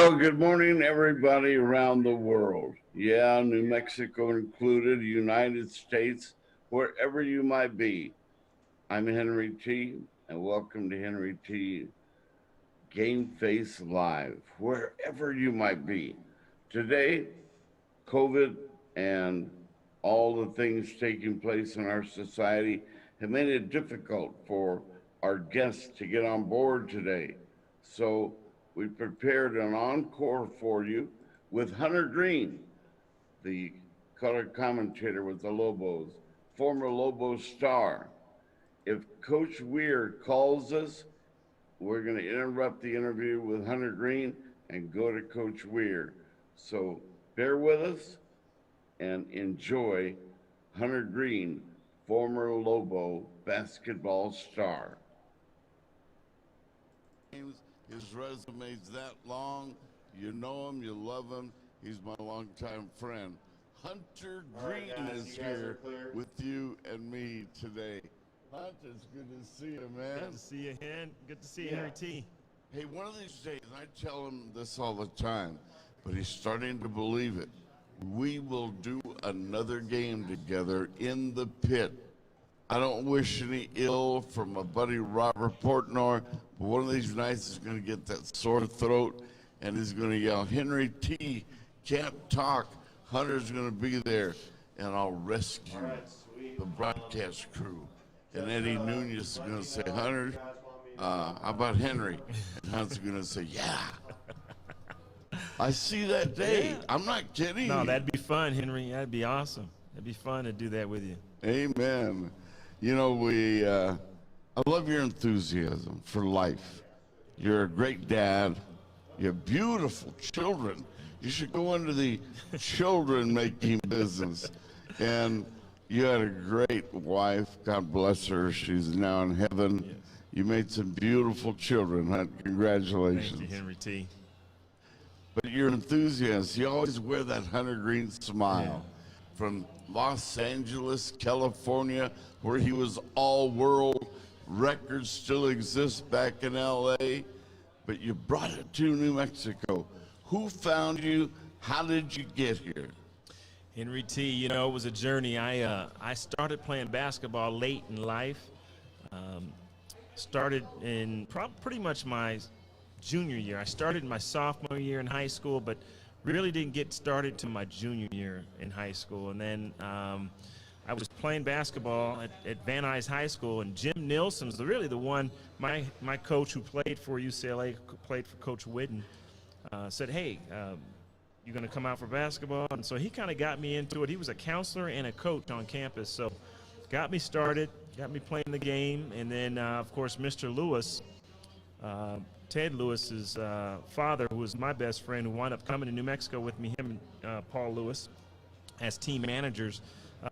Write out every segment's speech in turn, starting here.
Well, good morning, everybody around the world. Yeah, New Mexico included, United States, wherever you might be. I'm Henry T, and welcome to Henry T GameFace Live, wherever you might be. Today, COVID and all the things taking place in our society have made it difficult for our guests to get on board today. So we prepared an encore for you with Hunter Greene, the color commentator with the Lobos, former Lobos star. If Coach Weir calls us, we're going to interrupt the interview with Hunter Greene and go to Coach Weir. So bear with us and enjoy Hunter Greene, former Lobo basketball star. His resume's that long. You know him, you love him. He's my longtime friend. Hunter Greene is here with you and me today. Hunt, it's good to see you, man. Good to see you, Hen. Good to see you, Henry T. Hey, one of these days, I tell him this all the time, but he's starting to believe it. We will do another game together in the pit. I don't wish any ill from my buddy Robert Portnoy, but one of these nights he's going to get that sore throat and he's going to yell, Henry T, can't talk. Hunter's going to be there, and I'll rescue the broadcast crew. And Eddie Nunez is going to say, Hunter, how about Henry? And Hunter's going to say, yeah. I see that day. I'm not kidding. No, that'd be fun, Henry. That'd be awesome. It'd be fun to do that with you. Amen. You know, I love your enthusiasm for life. You're a great dad. You have beautiful children. You should go into the children making business. And you had a great wife. God bless her. She's now in heaven. Yes. You made some beautiful children. Congratulations. Thank you, Henry T. But your enthusiasm, you always wear that Hunter Greene smile. Yeah. From Los Angeles, California, where he was all world. Records still exist back in LA, but you brought it to New Mexico. Who found you? How did you get here? Henry T, you know, it was a journey. I started playing basketball late in life. Started in pretty much my junior year. I started in my sophomore year in high school, but really didn't get started till my junior year in high school. And then I was playing basketball at Van Nuys High School, and Jim Nilsson's really the one, my coach who played for UCLA, played for Coach Whidden, said, hey, you're going to come out for basketball? And so he kind of got me into it. He was a counselor and a coach on campus, so got me started, got me playing the game. And then, of course, Mr. Lewis, Ted Lewis's father, who was my best friend, who wound up coming to New Mexico with me, him and Paul Lewis, as team managers,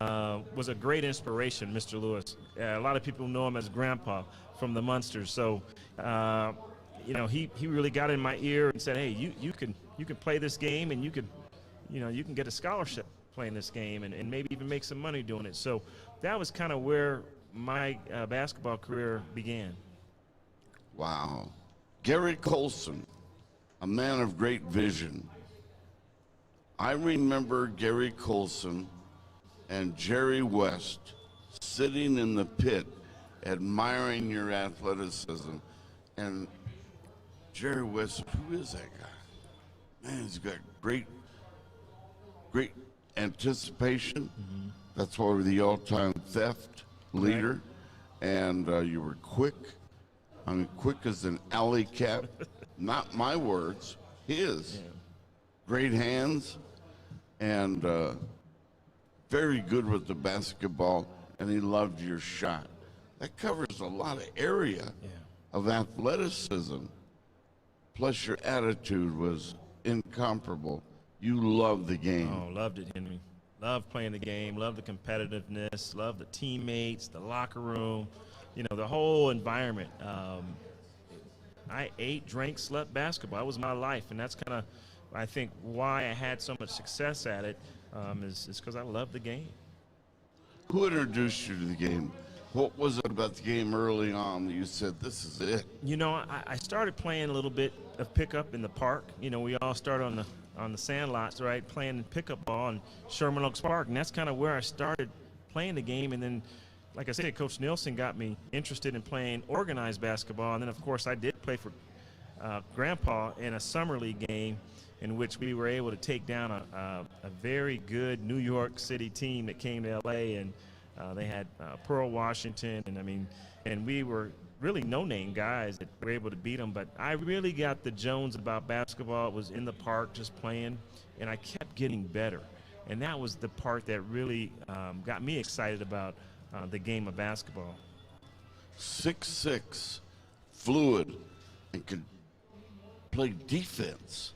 was a great inspiration, Mr. Lewis. A lot of people know him as Grandpa from the Munsters. So, you know, he really got in my ear and said, hey, you can play this game, and you can get a scholarship playing this game, and maybe even make some money doing it. So that was kind of where my basketball career began. Wow. Gary Colson, a man of great vision. I remember Gary Colson and Jerry West sitting in the pit admiring your athleticism. And Jerry West, who is that guy? Man, he's got great anticipation. Mm-hmm. That's why we're the all-time theft leader. Right. And you were quick. I mean, quick as an alley cat. Not my words, his. Yeah. Great hands, and very good with the basketball, and he loved your shot. That covers a lot of area of athleticism. Plus your attitude was incomparable. You loved the game. Oh, loved it, Henry. Loved playing the game, loved the competitiveness, loved the teammates, the locker room. You know, the whole environment. I ate, drank, slept basketball. That was my life, and that's kind of, I think, why I had so much success at it, is because I love the game. Who introduced you to the game? What was it about the game early on that you said, this is it? You know, I started playing a little bit of pickup in the park. You know, we all start on the sand lots, right, playing pickup ball in Sherman Oaks Park, and that's kind of where I started playing the game. And then, like I said, Coach Nielsen got me interested in playing organized basketball. And then, of course, I did play for Grandpa in a summer league game in which we were able to take down a very good New York City team that came to L.A., and they had Pearl Washington, and we were really no-name guys that were able to beat them. But I really got the Jones about basketball. It was in the park just playing, and I kept getting better. And that was the part that really got me excited about the game of basketball. 6'6", fluid, and could play defense.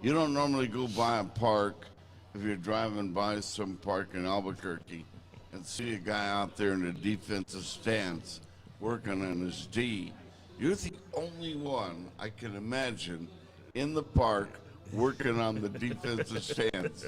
You don't normally go by a park if you're driving by some park in Albuquerque and see a guy out there in a defensive stance working on his D. You're the only one I can imagine in the park working on the defensive stance.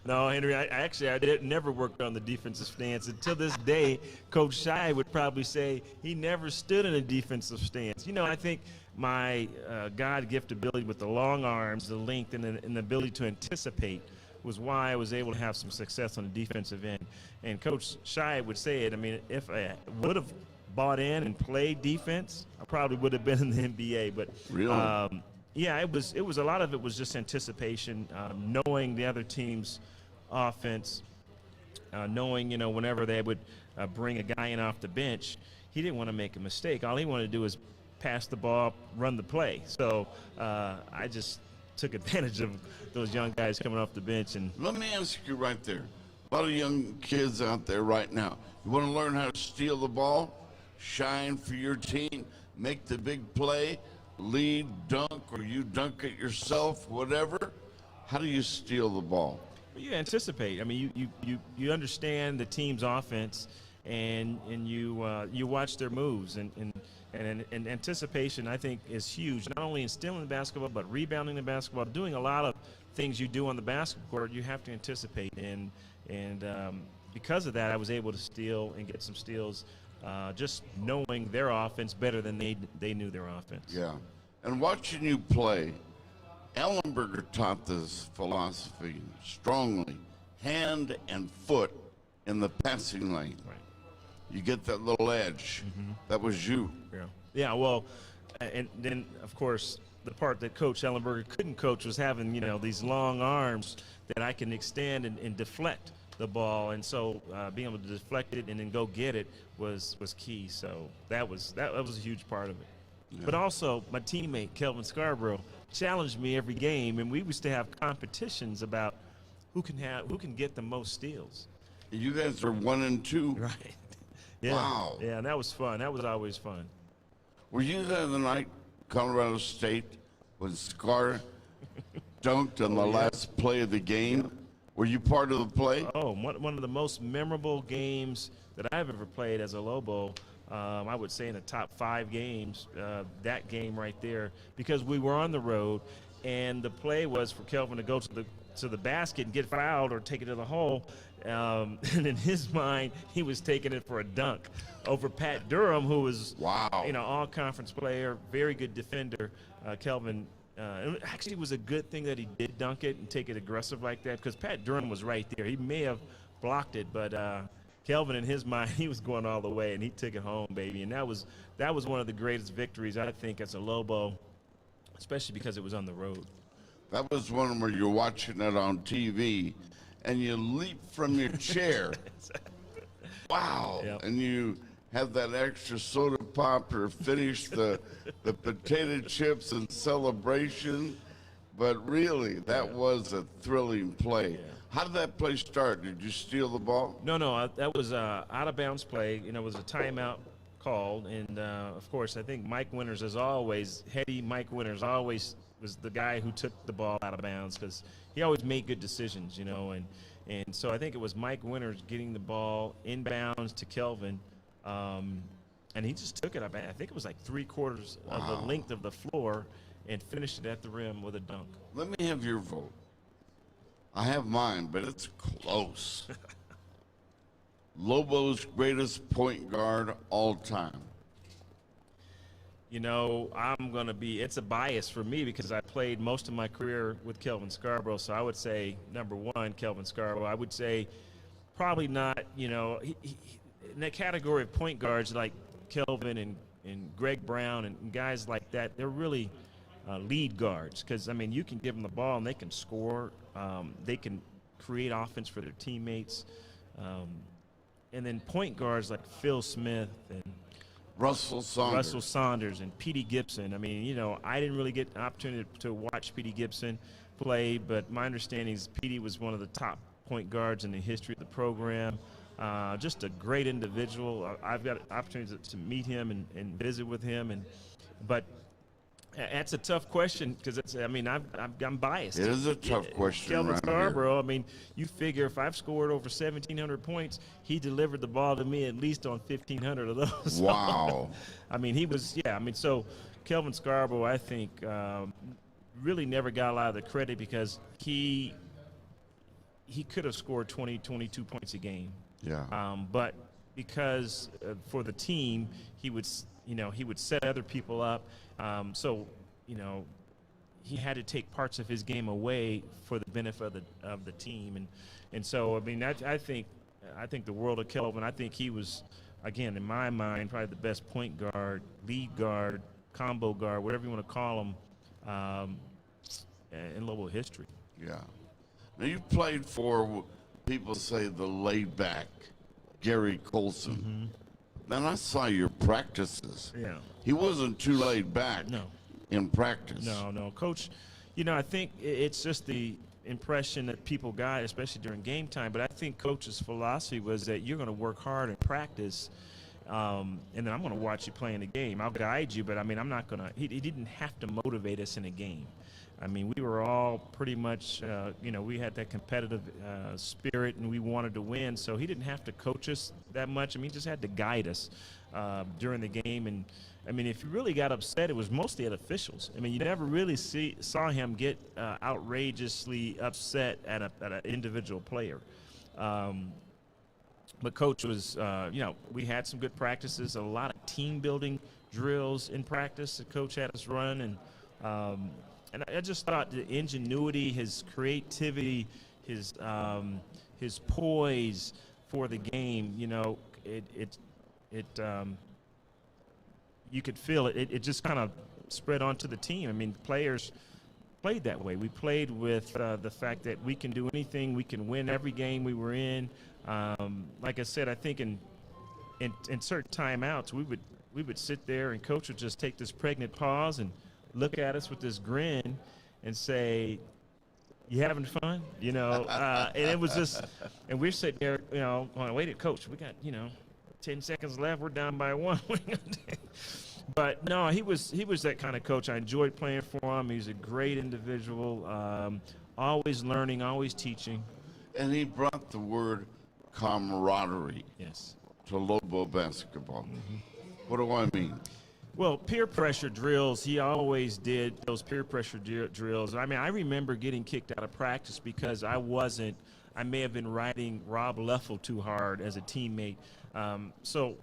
No, Henry, I did never worked on the defensive stance. Until this day, Coach Shai would probably say he never stood in a defensive stance. You know, I think my God-gifted ability with the long arms, the length, and the ability to anticipate was why I was able to have some success on the defensive end. And Coach Shai would say it. I mean, if I would have bought in and played defense, I probably would have been in the NBA. But really? yeah, it was a lot of it was just anticipation, knowing the other team's offense, knowing, you know, whenever they would bring a guy in off the bench, he didn't want to make a mistake. All he wanted to do was pass the ball, run the play. So I just took advantage of those young guys coming off the bench. And let me ask you right there. A lot of young kids out there right now. You want to learn how to steal the ball, shine for your team, make the big play, lead, dunk, or you dunk it yourself, whatever. How do you steal the ball? You anticipate. I mean, you understand the team's offense, and you watch their moves, and anticipation, I think, is huge. Not only in stealing the basketball, but rebounding the basketball, doing a lot of things you do on the basketball court. You have to anticipate, and because of that, I was able to steal and get some steals, just knowing their offense better than they knew their offense. Yeah, and watching you play, Ellenberger taught this philosophy strongly: hand and foot in the passing lane. Right. You get that little edge. Mm-hmm. That was you. Yeah. Yeah. Well, and then of course the part that Coach Ellenberger couldn't coach was having, you know, these long arms that I can extend and deflect the ball, and so being able to deflect it and then go get it was key. So that was a huge part of it. Yeah. But also my teammate Kelvin Scarborough challenged me every game, and we used to have competitions about who can get the most steals. You guys are 1 and 2. Right. Yeah. Wow. Yeah, and that was fun. That was always fun. Were you there the night Colorado State when Scar dunked on the last play of the game? Were you part of the play? Oh, one of the most memorable games that I've ever played as a Lobo. I would say in the top 5 games, that game right there, because we were on the road, and the play was for Kelvin to go to the basket and get fouled or take it to the hole. And in his mind, he was taking it for a dunk over Pat Durham, who was, you know, all-conference player, very good defender. Kelvin, actually, it was a good thing that he did dunk it and take it aggressive like that, because Pat Durham was right there. He may have blocked it, but Kelvin, in his mind, he was going all the way, and he took it home, baby. And that was one of the greatest victories, I think, as a Lobo, especially because it was on the road. That was one where you're watching it on TV, and you leap from your chair. Wow. Yep. And you have that extra soda pop or finish the potato chips in celebration. But really, that was a thrilling play. Yeah. How did that play start? Did you steal the ball? No, that was out-of-bounds play. You know, it was a timeout called. And, of course, I think Mike Winters, as always, heady Mike Winters always was the guy who took the ball out of bounds, because he always made good decisions, you know. And so I think it was Mike Winters getting the ball inbounds to Kelvin, and he just took it. I think it was like 3/4 of the length of the floor and finished it at the rim with a dunk. Let me have your vote. I have mine, but it's close. Lobos' greatest point guard all time? You know, it's a bias for me because I played most of my career with Kelvin Scarborough, so I would say number one, Kelvin Scarborough. I would say probably not, you know, in that category of point guards like Kelvin and Greg Brown and guys like that, they're really lead guards because, I mean, you can give them the ball and they can score. They can create offense for their teammates. And then point guards like Phil Smith and Russell Saunders and Petey Gibson. I mean, you know, I didn't really get an opportunity to watch Petey Gibson play, but my understanding is Petey was one of the top point guards in the history of the program. Just a great individual. I've got an opportunity to meet him and visit with him. But that's a tough question because I'm biased. It is a tough question. Kelvin Scarborough, I mean, you figure if I've scored over 1,700 points, he delivered the ball to me at least on 1,500 of those. Wow. I mean, so Kelvin Scarborough, I think, really never got a lot of the credit because he could have scored 20, 22 points a game. Yeah. But because for the team, he would set other people up. So, you know, he had to take parts of his game away for the benefit of the team. And so, I mean, I think the world of Kelvin. I think he was, again, in my mind, probably the best point guard, lead guard, combo guard, whatever you want to call him, in Lobo history. Yeah. Now, you played for, people say, the laid-back Gary Colson. Mm-hmm. Man, I saw your practices. Yeah. He wasn't too laid back in practice. No. Coach, you know, I think it's just the impression that people got, especially during game time. But I think Coach's philosophy was that you're going to work hard in practice, and then I'm going to watch you play in the game. I'll guide you, but, I mean, I'm not going to – he didn't have to motivate us in a game. I mean, we were all pretty much, you know, we had that competitive spirit and we wanted to win. So he didn't have to coach us that much. I mean, he just had to guide us during the game. And, I mean, if you really got upset, it was mostly at officials. I mean, you never really saw him get outrageously upset at an individual player. But Coach was, you know, we had some good practices, a lot of team-building drills in practice that Coach had us run. And I just thought the ingenuity, his creativity, his poise for the game, you know, you could feel it. It just kind of spread onto the team. I mean, players played that way. We played with the fact that we can do anything. We can win every game we were in. Like I said, I think in certain timeouts, we would sit there and Coach would just take this pregnant pause and look at us with this grin and say, "You having fun?" You know, and it was just, and we're sitting there, you know, going, "Wait, Coach, we got, you know, 10 seconds left. We're down by 1." But no, he was that kind of coach. I enjoyed playing for him. He's a great individual, always learning, always teaching. And he brought the word camaraderie to Lobo basketball. Mm-hmm. What do I mean? Well, peer pressure drills, he always did those peer pressure drills. I mean, I remember getting kicked out of practice because I may have been riding Rob Leffel too hard as a teammate. So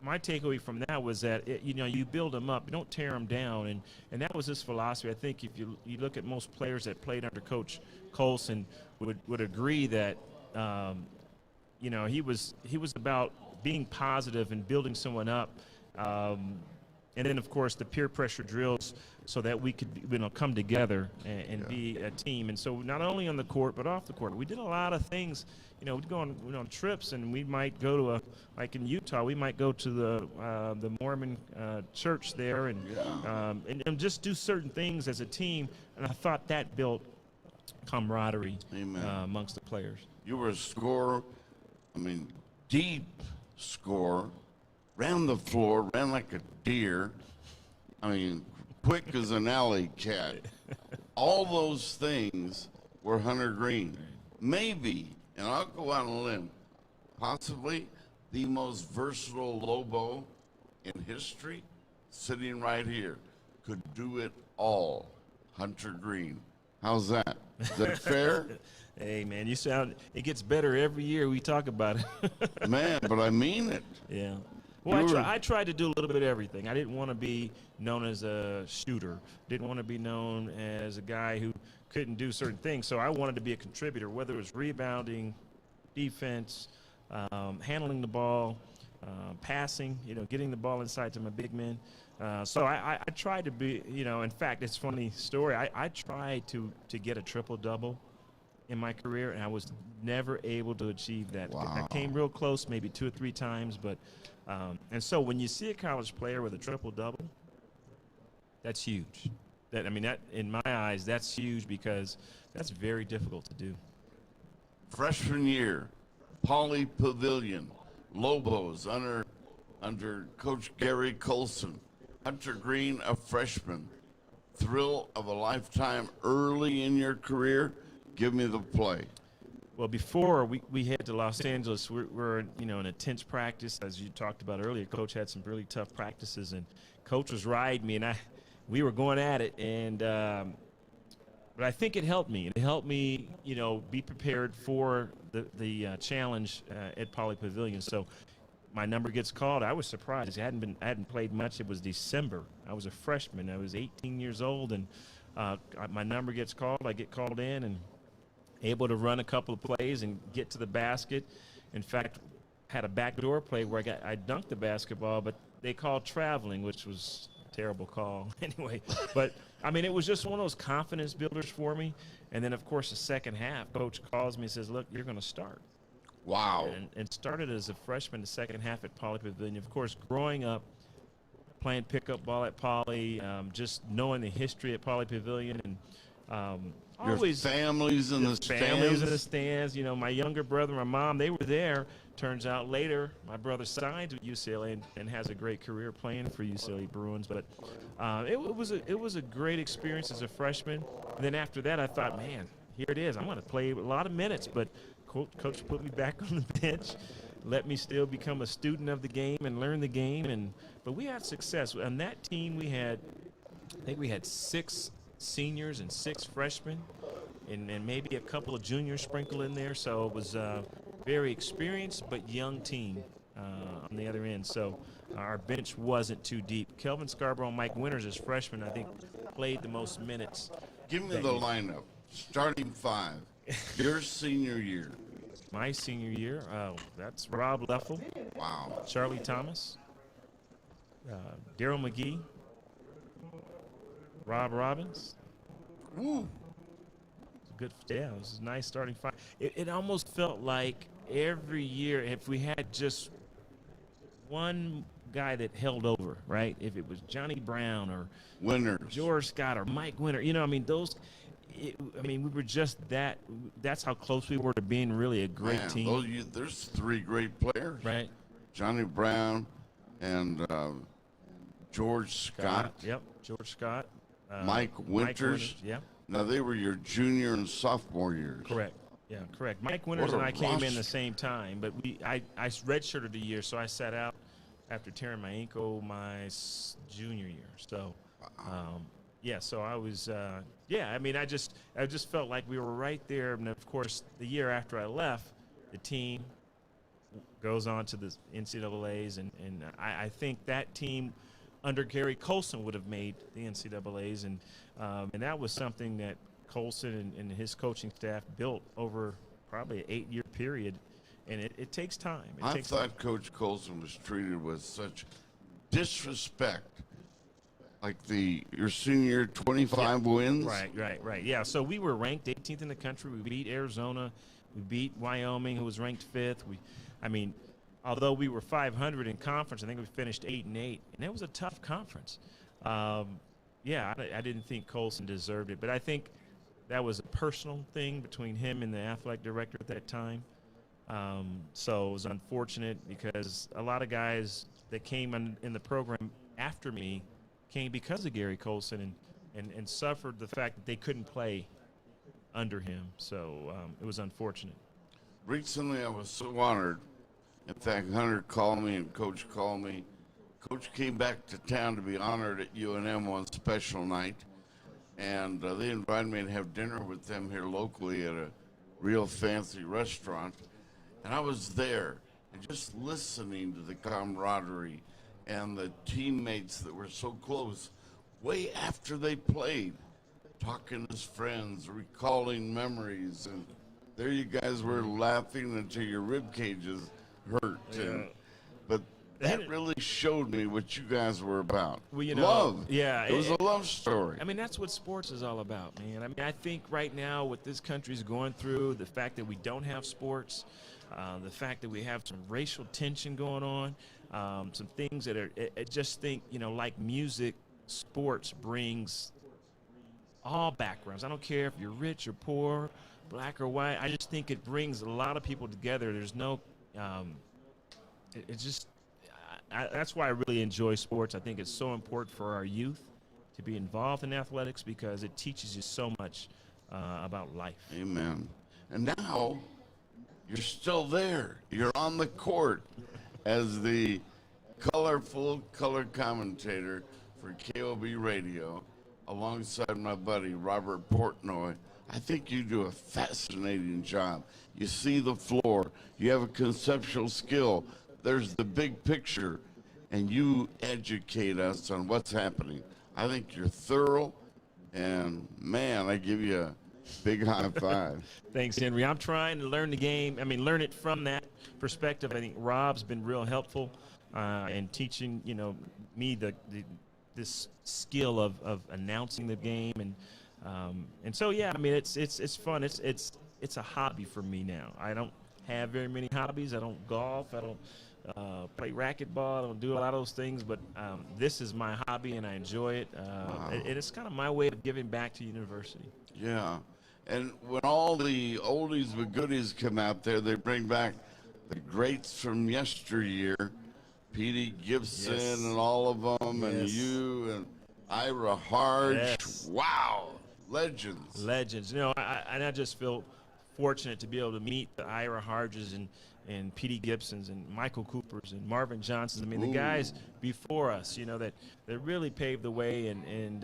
my takeaway from that was that, you know, you build them up, you don't tear them down. And that was his philosophy. I think if you look at most players that played under Coach Colson would agree that, you know, he was about being positive and building someone up. And then, of course, the peer pressure drills so that we could, you know, come together and be a team. And so not only on the court but off the court, we did a lot of things. You know, we'd go on trips, and we might go to like in Utah, we might go to the Mormon church there and just do certain things as a team. And I thought that built camaraderie amongst the players. You were a scorer, I mean, deep scorer. Ran the floor, ran like a deer. I mean, quick as an alley cat. All those things were Hunter Greene. Maybe, and I'll go out on a limb, possibly the most versatile Lobo in history, sitting right here, could do it all. Hunter Greene. How's that? Is that fair? Hey, man, it gets better every year we talk about it. Man, but I mean it. Yeah. Well, You were- I tried to do a little bit of everything. I didn't want to be known as a shooter. Didn't want to be known as a guy who couldn't do certain things. So I wanted to be a contributor, whether it was rebounding, defense, handling the ball, passing, getting the ball inside to my big men. So I tried to be, in fact, it's a funny story. I tried to get a triple-double in my career, and I was never able to achieve that. Wow. I came real close, maybe 2 or 3 times, but and so when you see a college player with a triple-double, that's huge. That in my eyes, that's huge because that's very difficult to do. Freshman year, Poly Pavilion, Lobos under Coach Gary Colson. Hunter Greene, a freshman. Thrill of a lifetime early in your career. Give me the play. Well, before we head to Los Angeles, we're in a tense practice, as you talked about earlier. Coach had some really tough practices, and Coach was riding me, and we were going at it, and but I think it helped me. It helped me, be prepared for the challenge at Poly Pavilion. So my number gets called. I was surprised. I hadn't played much. It was December. I was a freshman. I was 18 years old, and my number gets called. I get called in and able to run a couple of plays and get to the basket. In fact, had a backdoor play where I dunked the basketball, but they called traveling, which was a terrible call anyway. But, it was just one of those confidence builders for me. And then, of course, the second half, Coach calls me and says, look, you're going to start. Wow. And started as a freshman the second half at Poly Pavilion. Of course, growing up, playing pickup ball at Poly, just knowing the history at Poly Pavilion, and Your families in the stands. Families in the stands. My younger brother, my mom, they were there. Turns out later, my brother signed with UCLA and has a great career playing for UCLA Bruins. But it was a great experience as a freshman. And then after that, I thought, man, here it is. I'm going to play a lot of minutes. But Coach put me back on the bench, let me still become a student of the game and learn the game. But we had success. On that team, I think we had 6 seniors and 6 freshmen, and maybe a couple of juniors sprinkled in there. So it was a very experienced but young team on the other end. So our bench wasn't too deep. Kelvin Scarborough and Mike Winters as freshmen, I think, played the most minutes. Give me the lineup. Starting 5. Your senior year. My senior year, that's Rob Leffel. Wow. Charlie Thomas. Daryl McGee. Rob Robbins. Woo. Good. Yeah, it was a nice starting 5. It almost felt like every year, if we had just one guy that held over, right? If it was Johnny Brown or Winners. George Scott or Mike Winter, we were just that. That's how close we were to being really a great team. There's 3 great players. Right. Johnny Brown and George Scott. Yep, George Scott. Mike Winters. Yeah. Now, they were your junior and sophomore years. Correct. Yeah, correct. Mike Winters and I came in the same time, but I redshirted a year, so I sat out after tearing my ankle my junior year. So, so I was, I just felt like we were right there. And, of course, the year after I left, the team goes on to the NCAAs, and I think that team under Gary Colson would have made the NCAAs, and that was something that Colson and his coaching staff built over probably an 8-year period, and it takes time. I thought Coach Colson was treated with such disrespect. Like your senior 25 wins? Right. Yeah, so we were ranked 18th in the country. We beat Arizona. We beat Wyoming, who was ranked 5th. Although we were 500 in conference, I think we finished 8-8, and it was a tough conference. I didn't think Colson deserved it, but I think that was a personal thing between him and the athletic director at that time. So it was unfortunate because a lot of guys that came in the program after me came because of Gary Colson and suffered the fact that they couldn't play under him. So it was unfortunate. Recently, I was so honored. In fact, Hunter called me and Coach called me. Coach came back to town to be honored at UNM on special night, and they invited me to have dinner with them here locally at a real fancy restaurant, and I was there and just listening to the camaraderie and the teammates that were so close way after they played, talking as friends, recalling memories, and there you guys were laughing until your rib cages hurt. But that really showed me what you guys were about. Well, love. Yeah. It was a love story. I mean, that's what sports is all about, man. I mean, I think right now what this country's going through, the fact that we don't have sports, the fact that we have some racial tension going on, some things that are, I just think, like music, sports brings all backgrounds. I don't care if you're rich or poor, black or white. I just think it brings a lot of people together. There's no, that's why I really enjoy sports. I think it's so important for our youth to be involved in athletics because it teaches you so much about life. Amen. And now you're still there. You're on the court as the colorful color commentator for KOB Radio alongside my buddy Robert Portnoy. I think you do a fascinating job. You see the floor. You have a conceptual skill. There's the big picture, and you educate us on what's happening. I think you're thorough, and man, I give you a big high five. Thanks, Henry. I'm trying to learn the game. I mean, learn it from that perspective. I think Rob's been real helpful in teaching, me this skill of announcing the game, and so yeah. I mean, it's fun. It's a hobby for me now. I don't have very many hobbies. I don't golf. I don't play racquetball. I don't do a lot of those things, but this is my hobby and I enjoy it. Wow. It's kind of my way of giving back to university. Yeah, and when all the oldies but goodies come out there, they bring back the greats from yesteryear, Petey Gibson and all of them, and you and Ira Harge. Yes. Wow, legends. Legends. I just feel fortunate to be able to meet the Ira Harges and Petey Gibsons and Michael Coopers and Marvin Johnsons. I mean, the guys before us, that really paved the way and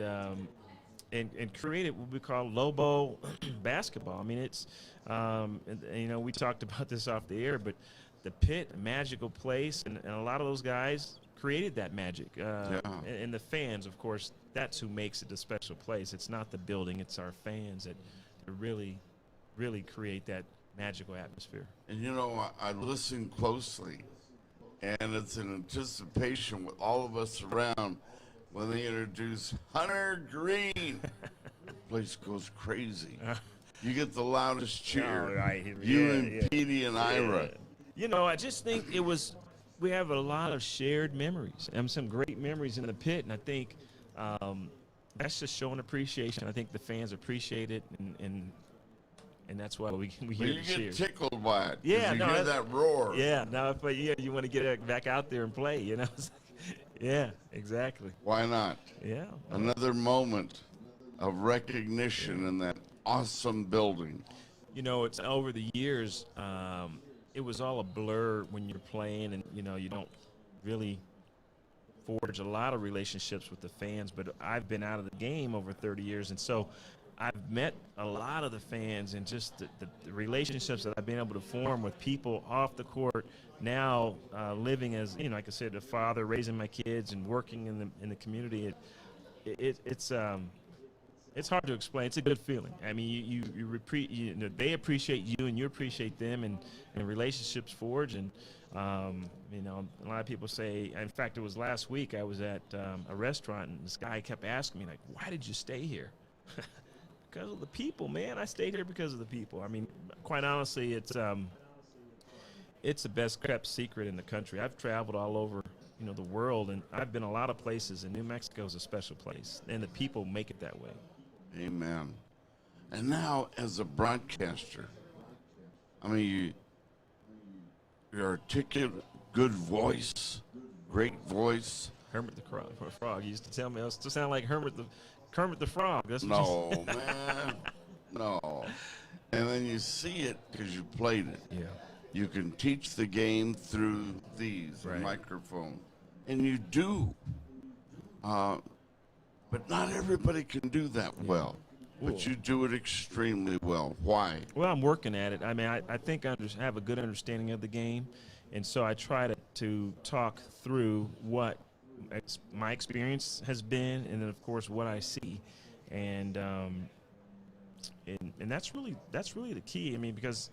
created what we call Lobo basketball. I mean, it's we talked about this off the air, but the Pit, a magical place, and a lot of those guys created that magic. And the fans, of course, that's who makes it a special place. It's not the building, it's our fans that really create that magical atmosphere. And I listen closely, and it's an anticipation with all of us around when they introduce Hunter Greene. The place goes crazy. You get the loudest cheer. Right. And Petey and Ira. I just think we have a lot of shared memories and some great memories in the Pit, and I think that's just showing appreciation. I think the fans appreciate it, and that's why we hear the cheers. You get tickled by it. Yeah, you hear that roar. Yeah, but you want to get back out there and play. Yeah, exactly. Why not? Yeah. Another moment of recognition in that awesome building. It's over the years. It was all a blur when you're playing, and you don't really forge a lot of relationships with the fans. But I've been out of the game over 30 years, and so I've met a lot of the fans, and just the relationships that I've been able to form with people off the court. Now living as like I said, a father, raising my kids, and working in the community. It's hard to explain. It's a good feeling. I mean, they appreciate you, and you appreciate them, and relationships forge. And a lot of people say. In fact, it was last week. I was at a restaurant, and this guy kept asking me, like, "Why did you stay here?" Because of the people, man. I stayed here because of the people. I mean, quite honestly, it's the best kept secret in the country. I've traveled all over, the world, and I've been a lot of places, and New Mexico is a special place, and the people make it that way. Amen. And now, as a broadcaster, I mean, you're articulate, good voice, great voice. Hermit the Frog used to tell me I used to sound like Kermit the Frog. That's what man. No. And then you see it because you played it. Yeah. You can teach the game through these microphones. And you do. But not everybody can do that well. but you do it extremely well. Why? Well, I'm working at it. I mean, I think I have a good understanding of the game, and so I try to talk through what my experience has been, and then of course what I see, and that's really the key. I mean, because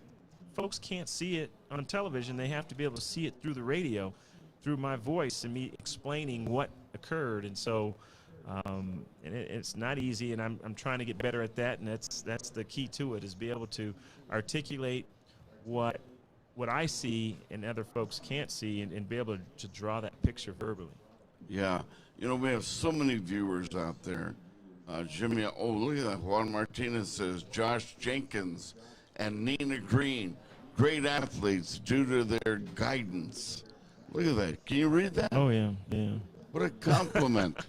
folks can't see it on television, they have to be able to see it through the radio, through my voice and me explaining what occurred, and so. It's not easy, and I'm trying to get better at that, and that's the key to it, is be able to articulate what I see and other folks can't see, and be able to draw that picture verbally. Yeah. You know, we have so many viewers out there. Jimmy, oh, look at that. Juan Martinez says, Josh Jenkins and Nina Greene, great athletes due to their guidance. Look at that. Can you read that? Oh, yeah, yeah. What a compliment.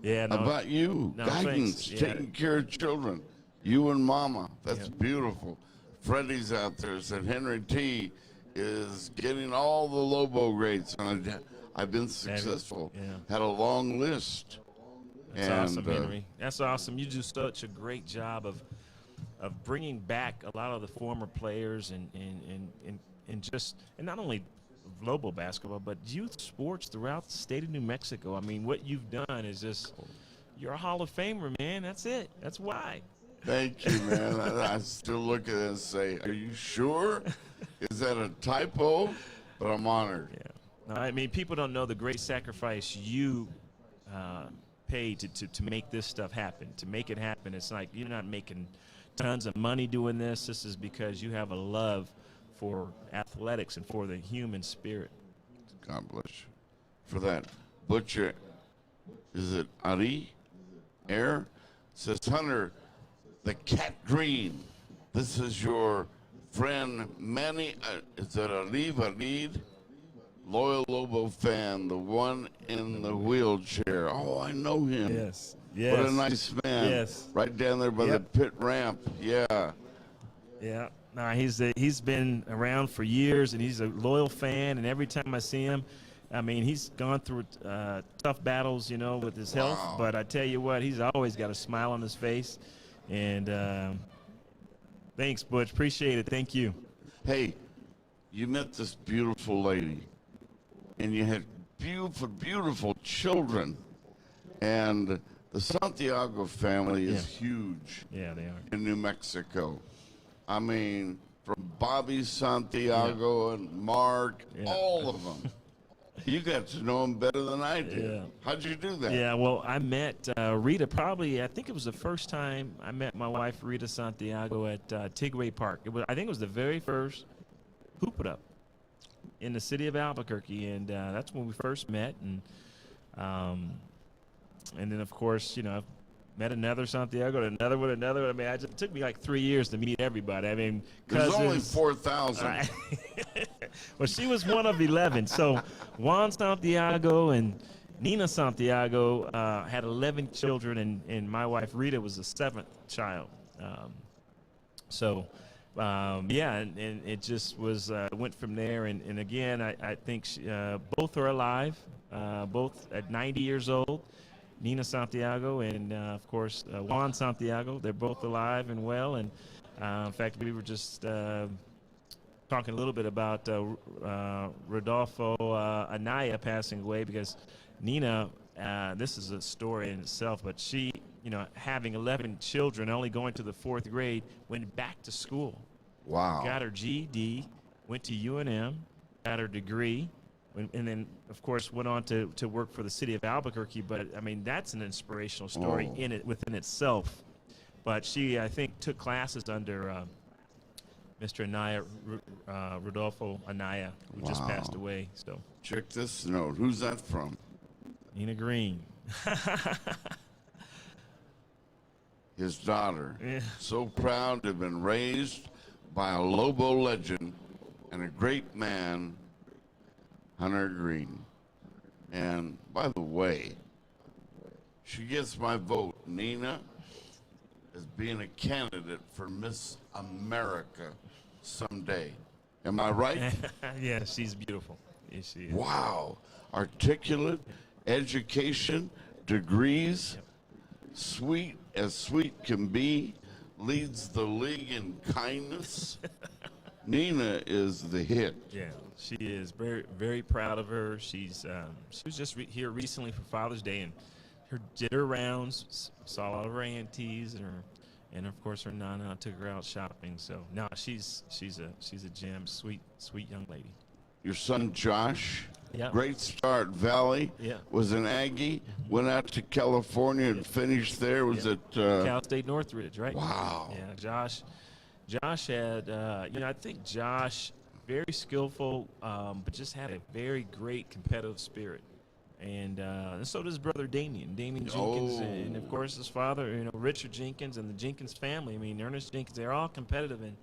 Yeah, no, about you. No, guidance, thanks. Yeah. taking care of children. You and Mama. That's beautiful. Freddie's out there said Henry T is getting all the Lobo grades. And I've been successful. Yeah. Had a long list. That's awesome, Henry. That's awesome. You do such a great job of bringing back a lot of the former players and just not only Lobo basketball, but youth sports throughout the state of New Mexico. I mean, what you've done is just, you're a Hall of Famer, man. That's it. That's why. Thank you, man. I still look at it and say, are you sure? Is that a typo? But I'm honored. Yeah. No, I mean, people don't know the great sacrifice you paid to make this stuff happen. To make it happen, it's like you're not making tons of money doing this. This is because you have a love for athletics and for the human spirit. God bless you for that. Butcher, is it Ari? Air? Says, Hunter, the Cat Greene. This is your friend Manny. Is it Arid? Loyal Lobo fan, the one in the wheelchair. Oh, I know him. Yes. Yes. What a nice man. Yes. Right down there by the pit ramp. Yeah. Yeah. No, he's been around for years, and he's a loyal fan. And every time I see him, I mean, he's gone through tough battles, you know, with his health. But I tell you what, he's always got a smile on his face. And thanks, Butch. Appreciate it. Thank you. Hey, you met this beautiful lady, and you had beautiful, beautiful children. And the Santiago family is huge. Yeah, they are. In New Mexico. I mean, from Bobby Santiago and Mark, all of them. You got to know them better than I did. Yeah. How'd you do that? Yeah, well, I met Rita probably, I think it was the first time I met my wife, Rita Santiago, at Tigray Park. I think it was the very first Hoop It Up in the city of Albuquerque, and that's when we first met. And then, of course, you know, I've met another Santiago, another one. I mean, it took me like 3 years to meet everybody. I mean, there's only 4,000. Well, she was one of 11. So Juan Santiago and Nina Santiago had 11 children, and my wife Rita was the 7th child. Yeah, and it just was went from there. And again, I think both are alive, both at 90 years old. Nina Santiago and, of course, Juan Santiago. They're both alive and well. And, in fact, we were just talking a little bit about Rodolfo Anaya passing away, because Nina, this is a story in itself, but she, you know, having 11 children, only going to the 4th grade, went back to school. Wow. Got her GED, went to UNM, got her degree, and then, of course, went on to work for the city of Albuquerque. But, I mean, that's an inspirational story within itself. But she, I think, took classes under Mr. Anaya, Rodolfo Anaya, who just passed away. So check this note. Who's that from? Nina Greene. His daughter. Yeah. So proud to have been raised by a Lobo legend and a great man, Hunter Greene. And by the way, she gets my vote, Nina, as being a candidate for Miss America someday. Am I right? Yeah, she's beautiful. Yes, she is. Wow. Articulate, education, degrees, sweet as sweet can be, leads the league in kindness. Nina is the hit. Yeah, she is very, very proud of her. She was just here recently for Father's Day, and did her rounds, saw a lot of her aunties and of course her nana took her out shopping. So no, she's a gem, sweet young lady. Your son Josh, Yeah. great start. Valley, Yeah. was an Aggie, went out to California and finished there. Was Yeah. at Cal State Northridge, right? Wow. Yeah, Josh had, I think Josh, very skillful, but just had a very great competitive spirit. And so does his brother Damien Jenkins, and of course his father, Richard Jenkins, and the Jenkins family. I mean, Ernest Jenkins, they're all competitive, and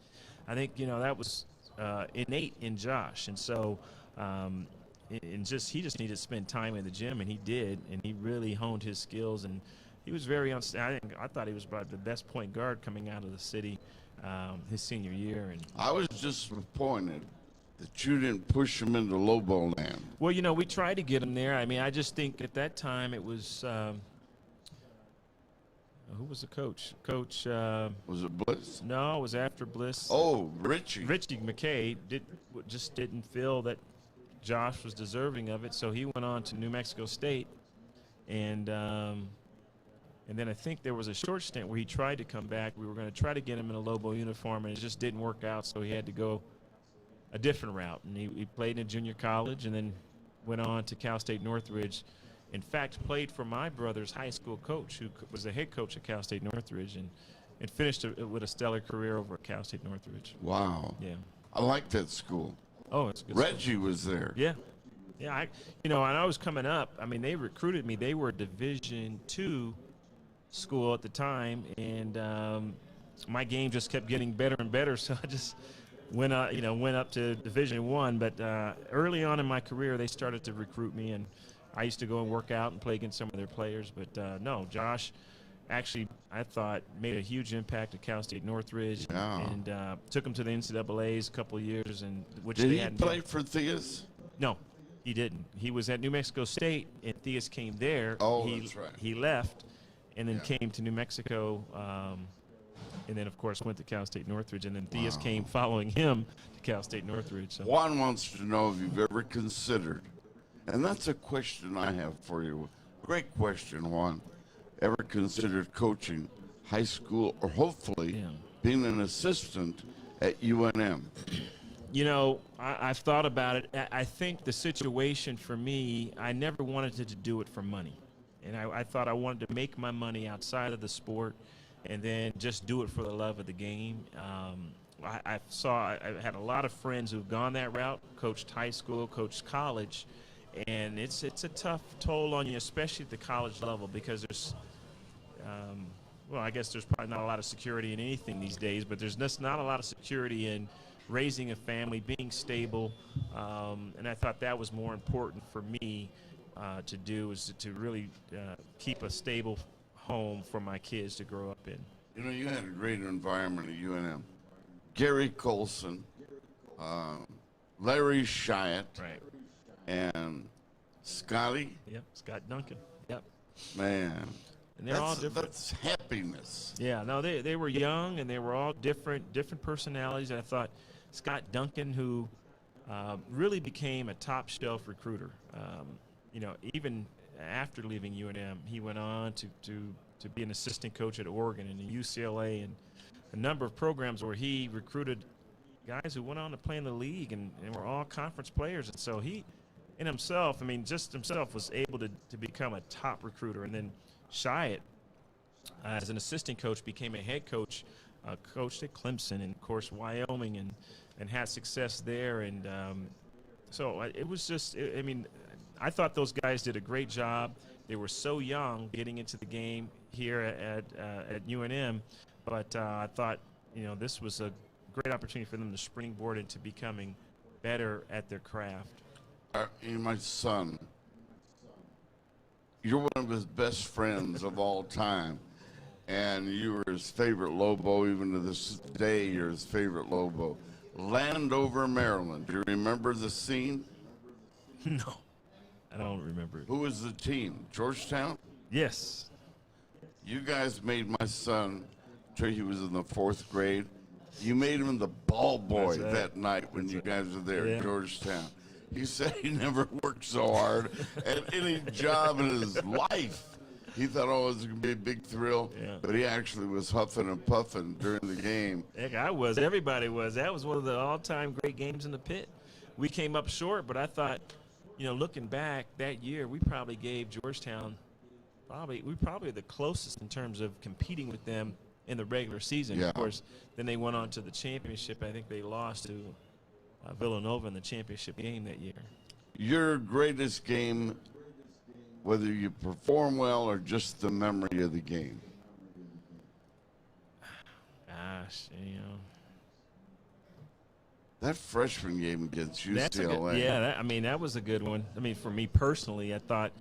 I think that was innate in Josh. And so, he just needed to spend time in the gym, and he did, and he really honed his skills, and he was very I thought he was probably the best point guard coming out of the city his senior year. And I was disappointed that you didn't push him into Lobo land. well, we tried to get him there. I mean, I just think at that time it was who was the coach? Coach Was it Bliss? No, it was after Bliss. Oh, Richie. Richie McKay just didn't feel that Josh was deserving of it, so he went on to New Mexico State, and then I think there was a short stint where he tried to come back. We were going to try to get him in a Lobo uniform, and it just didn't work out, so he had to go a different route. And he played in junior college and then went on to Cal State Northridge. In fact, played for my brother's high school coach, who was the head coach at Cal State Northridge, and finished with a stellar career over at Cal State Northridge. Wow. Yeah. I like that school. Oh, it's good. Reggie was there. Yeah. Yeah, when I was coming up, I mean, they recruited me. They were a Division II school at the time, and my game just kept getting better and better. So I just went up to Division I. But early on in my career, they started to recruit me, and I used to go and work out and play against some of their players. But no, Josh actually, I thought, made a huge impact at Cal State Northridge, and took him to the NCAAs a couple of years. And Did he play for Theus? No, he didn't. He was at New Mexico State, and Theus came there. Oh, that's right. He left, and then came to New Mexico, and then, of course, went to Cal State Northridge, and then Theus came following him to Cal State Northridge. So. Juan wants to know if you've ever considered, and that's a question I have for you. Great question, Juan. Ever considered coaching high school or hopefully being an assistant at UNM? I've thought about it. I think the situation for me, I never wanted to do it for money. And I thought I wanted to make my money outside of the sport and then just do it for the love of the game. I had a lot of friends who've gone that route, coached high school, coached college, and it's a tough toll on you, especially at the college level, because there's I guess there's probably not a lot of security in anything these days, but there's just not a lot of security in raising a family, being stable, and I thought that was more important for me to do, is to really keep a stable home for my kids to grow up in. You had a great environment at UNM. Gary Colson, Larry Chiat, Right. and Scotty. Yep, Scott Duncan. Yep. Man. And they're all different. That's happiness. Yeah, no, they were young, and they were all different personalities. And I thought Scott Duncan, who really became a top shelf recruiter, even after leaving UNM, he went on to be an assistant coach at Oregon and UCLA, and a number of programs where he recruited guys who went on to play in the league and were all conference players. And so he, in himself, was able to become a top recruiter. And then Chiat, as an assistant coach, became a head coach, coached at Clemson and, of course, Wyoming, and had success there. And so it was just, I thought those guys did a great job. They were so young getting into the game here at UNM, but I thought, this was a great opportunity for them to springboard into becoming better at their craft. My son, you're one of his best friends of all time, and you were his favorite Lobo. Even to this day, you're his favorite Lobo. Landover, Maryland. Do you remember the scene? No, I don't remember it. Who was the team? Georgetown? Yes. You guys made my son, till he was in the 4th grade. You made him the ball boy that night when you guys were there at Georgetown. He said he never worked so hard at any job in his life. He thought, oh, it was going to be a big thrill, but he actually was huffing and puffing during the game. Heck, I was. Everybody was. That was one of the all-time great games in the pit. We came up short, but I thought, looking back that year, we probably gave Georgetown probably the closest in terms of competing with them in the regular season. Yeah. Of course, then they went on to the championship. I think they lost to Villanova in the championship game that year. Your greatest game, whether you perform well or just the memory of the game? Gosh, That freshman game against UCLA. That was a good one. For me personally, I thought,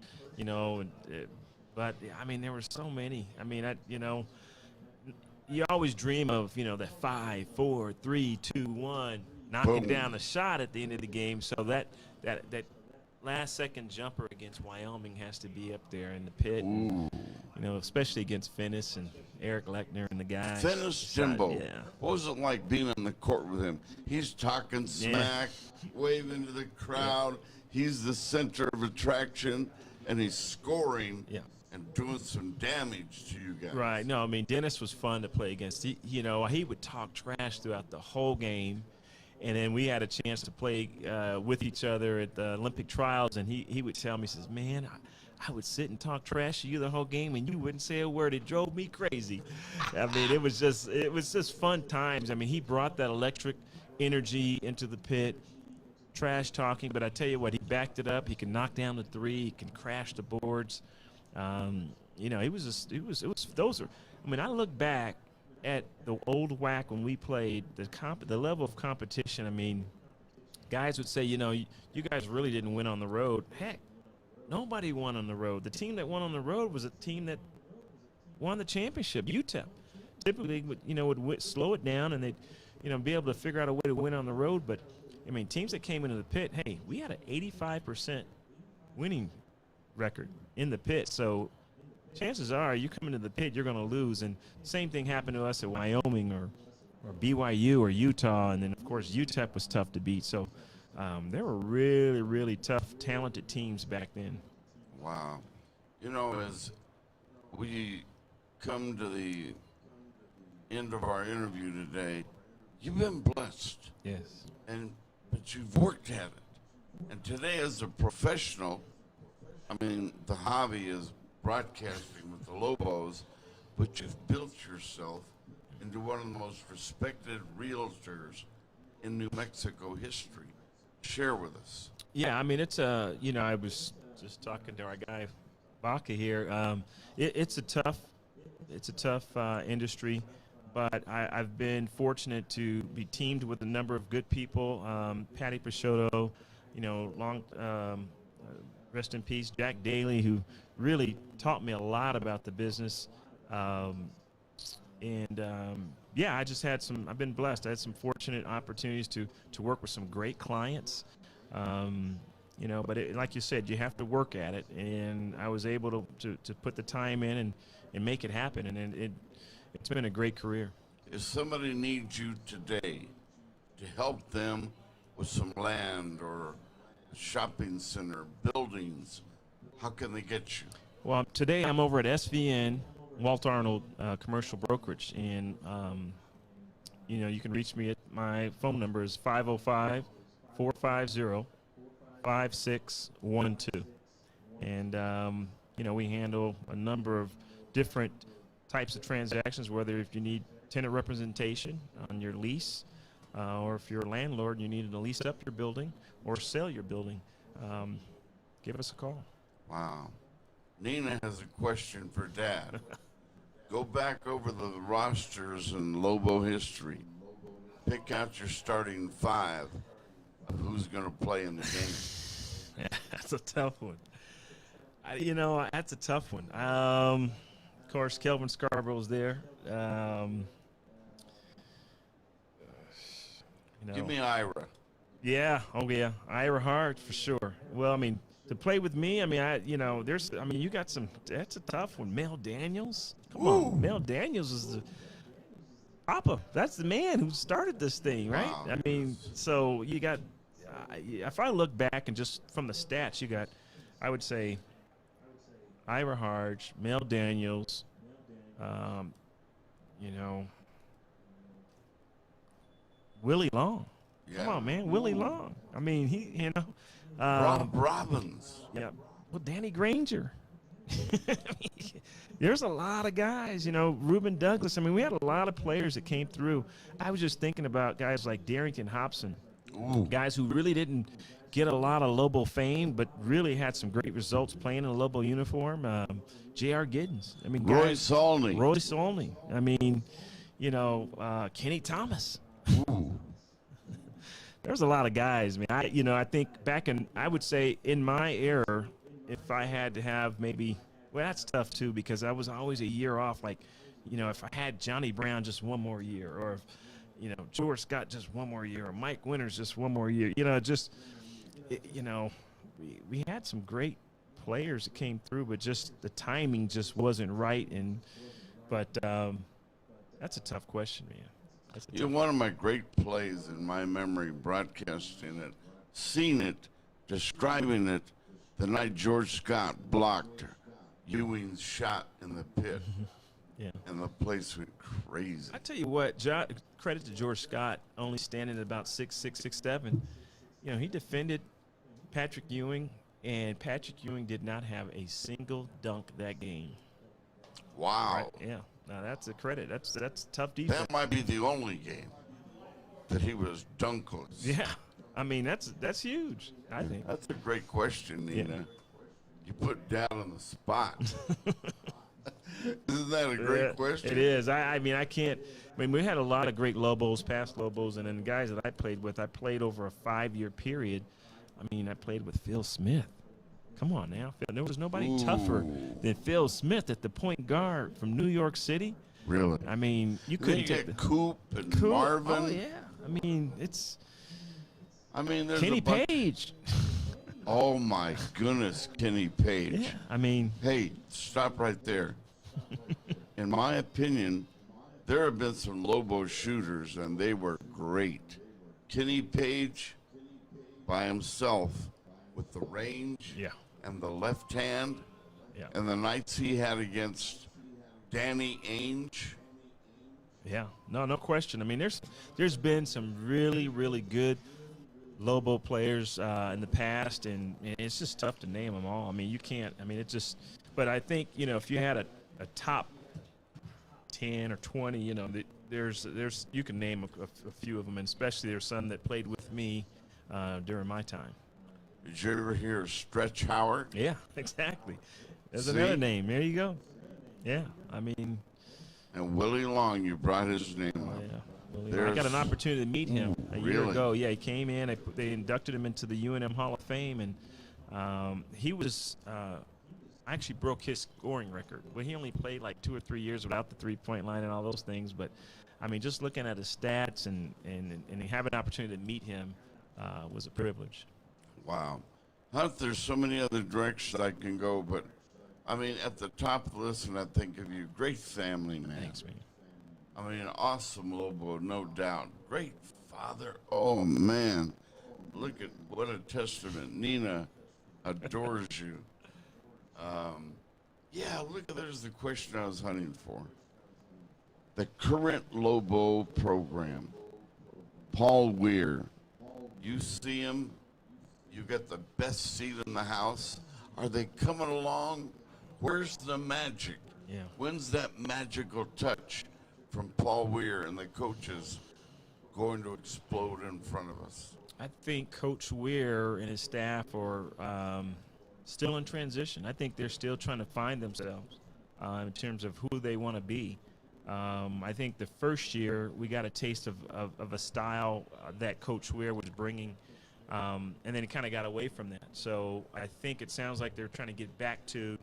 but there were so many. You always dream of, that 5, 4, 3, 2, 1, knocking down a shot at the end of the game. So that last-second jumper against Wyoming has to be up there in the pit. And, especially against Finnis and Eric Lechner and the guys. Finnis Jimbo. Yeah. What was it like being on the court with him? He's talking smack, waving to the crowd. He's the center of attraction, and he's scoring. Yeah. And doing some damage to you guys. Right. No, Dennis was fun to play against. He would talk trash throughout the whole game, and then we had a chance to play with each other at the Olympic trials, and he would tell me, he says, man, I would sit and talk trash to you the whole game, and you wouldn't say a word. It drove me crazy. It was just fun times. He brought that electric energy into the pit, trash talking, but I tell you what, he backed it up. He can knock down the three. He can crash the boards. It was those are. I look back at the old WAC when we played the level of competition. Guys would say, you guys really didn't win on the road. Heck, nobody won on the road. The team that won on the road was a team that won the championship. UTEP typically would slow it down and they'd be able to figure out a way to win on the road. But teams that came into the pit, hey, we had an 85% winning record in the pit, so chances are you come into the pit, you're going to lose. And same thing happened to us at Wyoming or BYU or Utah, and then of course UTEP was tough to beat. So there were really, really tough, talented teams back then. Wow. As we come to the end of our interview today, you've been blessed. Yes. But you've worked at it. And today as a professional, the hobby is broadcasting with the Lobos, but you've built yourself into one of the most respected realtors in New Mexico history. Share with us. Yeah, it's I was just talking to our guy Baca here. It's a tough industry, but I've been fortunate to be teamed with a number of good people. Patty Peixoto, rest in peace, Jack Daly, who really taught me a lot about the business. I've been blessed. I had some fortunate opportunities to work with some great clients. But like you said, you have to work at it, and I was able to put the time in and make it happen, and it's been a great career. If somebody needs you today to help them with some land or shopping center, buildings, how can they get you? Well, today I'm over at SVN, Walt Arnold Commercial Brokerage, and you can reach me at my phone number is 505-450-5612. And we handle a number of different types of transactions, whether if you need tenant representation on your lease, or if you're a landlord and you need to lease up your building or sell your building, give us a call. Wow. Nina has a question for Dad. Go back over the rosters in Lobo history. Pick out your starting 5 of who's going to play in the game. Yeah, that's a tough one. That's a tough one. Of course, Kelvin Scarborough's there. Give me Ira. Yeah. Oh, yeah. Ira Hart for sure. Well, to play with me, you got some. That's a tough one. Mel Daniels. Come on, Mel Daniels is the Papa. That's the man who started this thing, right? Wow. I mean, so you got. If I look back and just from the stats, you got, I would say, Ira Harge, Mel Daniels, you know, Willie Long. Yeah. Come on, man, Willie Long. I mean, he, Rob Robbins. yeah. Well, Danny Granger. There's a lot of guys, you know, Reuben Douglas. I mean, we had a lot of players that came through. I was just thinking about guys like Darrington Hobson, guys who really didn't get a lot of Lobo fame, but really had some great results playing in a Lobo uniform. J.R. Giddens. I mean, Roy guys, Solney. Roy Solney. I mean, you know, Kenny Thomas. There's a lot of guys, man. I think back in, I would say in my era, if I had to have maybe, well, that's tough too, because I was always a year off. Like, you know, if I had Johnny Brown just one more year, or if, you know, George Scott just one more year, or Mike Winters just one more year, you know, just, you know, we had some great players that came through, but just the timing just wasn't right. But that's a tough question, man. You know, one of my great plays in my memory, broadcasting it, seeing it, describing it, the night George Scott blocked Ewing's shot in the pit. Yeah. And the place went crazy. I tell you what, credit to George Scott, only standing at about 6'6", 6'7". You know, he defended Patrick Ewing, and Patrick Ewing did not have a single dunk that game. Wow. Right? Yeah. Now that's a credit. That's tough defense. That might be the only game that he was dunkless. Yeah. I mean, that's huge, I think. That's a great question, Nina. Yeah. You put down on the spot. Isn't that a great question? It is. I mean, we had a lot of great Lobos, past Lobos, and then the guys that I played with, I played over a 5-year period. I mean, I played with Phil Smith. Come on now. There was nobody tougher than Phil Smith at the point guard from New York City. Really? I mean, you couldn't take the Coop and Marvin. Oh, yeah. I mean, there's Kenny Page. Oh, my goodness, Kenny Page. Yeah, I mean. Hey, stop right there. In my opinion, there have been some Lobo shooters, and they were great. Kenny Page by himself with the range and the left hand, and the nights he had against Danny Ainge. Yeah, no question. I mean, there's been some really, really good Lobo players in the past, and it's just tough to name them all. I mean, you can't. I mean, it just. But I think, you know, if you had a top 10 or 20, you know, there's you can name a few of them, and especially there's some that played with me during my time. Did you ever hear Stretch Howard? Yeah, exactly. There's another name. There you go. Yeah, I mean. And Willie Long, you brought his name up. Yeah. I got an opportunity to meet him a year ago. Yeah, he came in. They inducted him into the UNM Hall of Fame, and he was I actually broke his scoring record. Well, he only played like 2 or 3 years without the three-point line and all those things. But, I mean, just looking at his stats and having an opportunity to meet him was a privilege. Wow. There's so many other directions I can go, but, I mean, at the top of the list, and I think of you, great family man. Thanks, man. I mean, awesome Lobo, no doubt. Great father. Oh, man. Look at what a testament. Nina adores you. Yeah, look, there's the question I was hunting for. The current Lobo program. Paul Weir. You see him. You get the best seat in the house. Are they coming along? Where's the magic? Yeah. When's that magical touch from Paul Weir and the coaches going to explode in front of us? I think Coach Weir and his staff are still in transition. I think they're still trying to find themselves in terms of who they want to be. I think the first year we got a taste of a style that Coach Weir was bringing, and then it kind of got away from that. So I think it sounds like they're trying to get back to